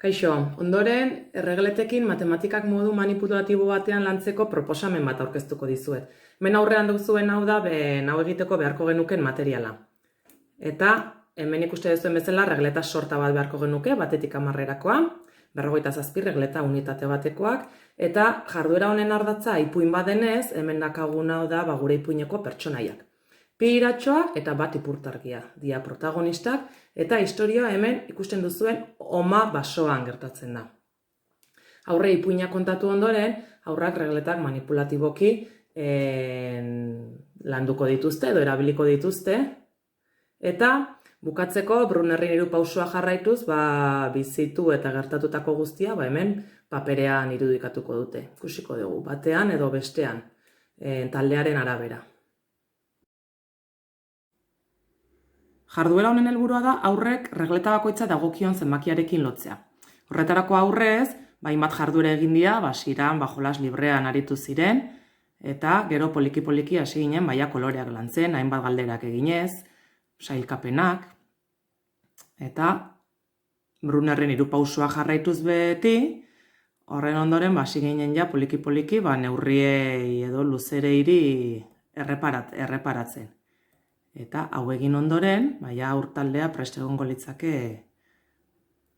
Kaixo, ondoren, erregletekin matematikak modu manipulatibo batean lantzeko proposamen bat aurkeztuko dizuet. Hemen aurrean duzuen hau da, hau egiteko beharko genuken materiala. Eta, hemen ikuste duzuen bezala, regleta sorta bat beharko genuke, batetik 10erakoa, 57 regleta unitate batekoak, eta jarduera honen ardatza ipuin badenez, hemen dakaguna da gure ipuineko pertsonaiak. Bi iratxoa eta bat ipurtargia, dia protagonistak, eta historia hemen ikusten duzuen oma basoan gertatzen da. Aurre ipuina kontatu ondoren, aurrak regletak manipulatiboki landuko dituzte edo erabiliko dituzte, eta bukatzeko Brunnerren 3 pausua jarraituz, bizitu eta gertatutako guztia, hemen paperean irudikatuko dute. Ikusiko dugu, batean edo bestean, taldearen arabera. Jarduera honen helburua da aurrek regleta bakoitza dagokion zenbakiarekin lotzea. Horretarako aurrez, hainbat jarduera egin dira, hasieran jolas librean aritu ziren, eta gero poliki-poliki hasi ginen koloreak lantzen, hainbat galderak eginez, sailkapenak, eta Brunnerren 3 pausua jarraituz beti, horren ondoren hasi ginen poliki-poliki neurriei edo luzereiri erreparatzen. Eta hau egin ondoren, aur taldea prest egongo litzake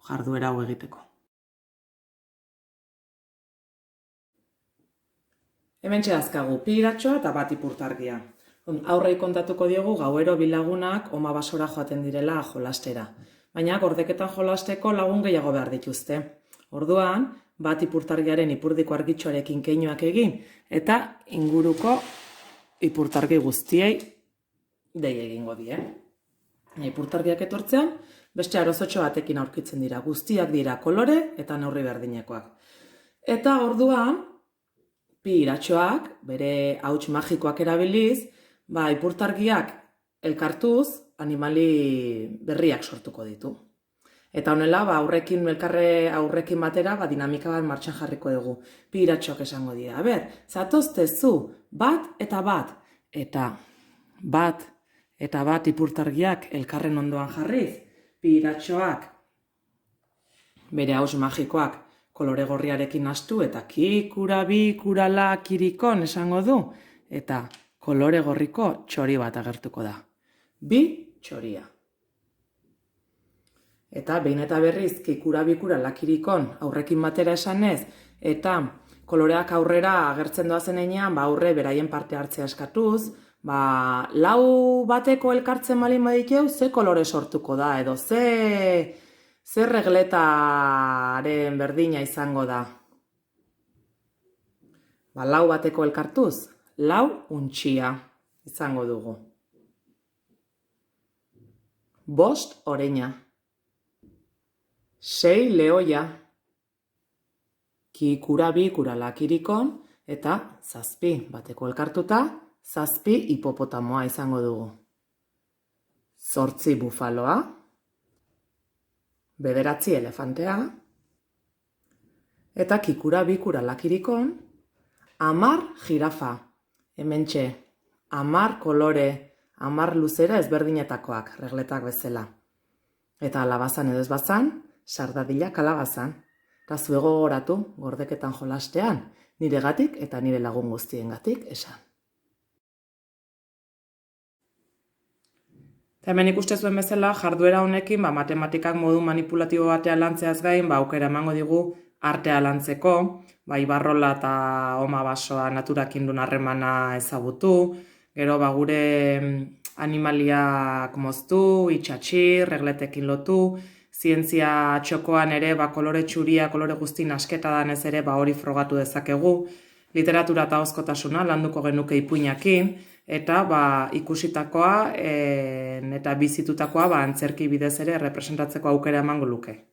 jarduera hau egiteko. Hementxe dazkagu, pi iratxoa eta bat ipurtargia. Aurrei kontatuko diogu gauero bi lagunak oma basora joaten direla jolastera. Baina gordeketan jolasteko lagun gehiago behar dituzte. Orduan, bat ipurtargiaren ipurdiko argitxoarekin keinuak egin, eta inguruko ipurtargi guztiei dei egingo die. Ipurtargiak etortzean, beste arozotxo batekin aurkitzen dira. Guztiak dira kolore eta neurri berdinekoak. Eta orduan, pi iratxoak, bere hauts magikoak erabiliz, ipurtargiak elkartuz, animali berriak sortuko ditu. Eta honela, aurrekin batera, dinamika bat martxan jarriko dugu. Pi iratxoak esango dira. Zatoztezu, bat eta bat. Eta bat ipurtargiak elkarren ondoan jarriz, pi iratxoak bere hauts magikoak kolore gorriarekin hastu eta kikura, bikura, la, kirikon esango du, eta kolore gorriko txori bat agertuko da. Bi txoria. Eta behin eta berriz kikura, bikura, la, kirikon aurrekin batera esanez, eta koloreak aurrera agertzen doazen enean, aurre beraien parte hartzea eskatuz, lau bateko elkartzen malin badikeu, ze kolore sortuko da, edo ze regletaren berdina izango da. Lau bateko elkartuz, lau untxia izango dugu. 5 oreina. 6 lehoia. Kikura, bikura, lakirikon, eta 7 bateko elkartuta, 7 hipopotamoa izango dugu. 8 bufaloa, 9 elefantea, eta kikura, bikura, lakirikon, 10 jirafa. Hementxe, 10 kolore, 10 luzera ezberdinetakoak, regletak bezala. Eta alabazan edo ez bazan, sardadila kalabazan. Eta zuego goratu, gordeketan jolastean, niregatik eta nire lagun guztiengatik esan. Hemen ikuste zuen bezala, jarduera honekin matematikak modu manipulatibo batean lantzeaz gain, aukera emango digu artea lantzeko, ibarrola eta oma basoa naturakin duen harremana ezagutu, gero gure animaliak moztu, itxatxi, regletekin lotu, zientzia txokoan ere kolore txuria, kolore guztin asketa danez ere hori frogatu dezakegu, literatura eta ahozkotasuna landuko genuke ipuinakin, eta ikusitakoa eta bizitutakoa antzerki bidez ere representatzeko aukera emango luke.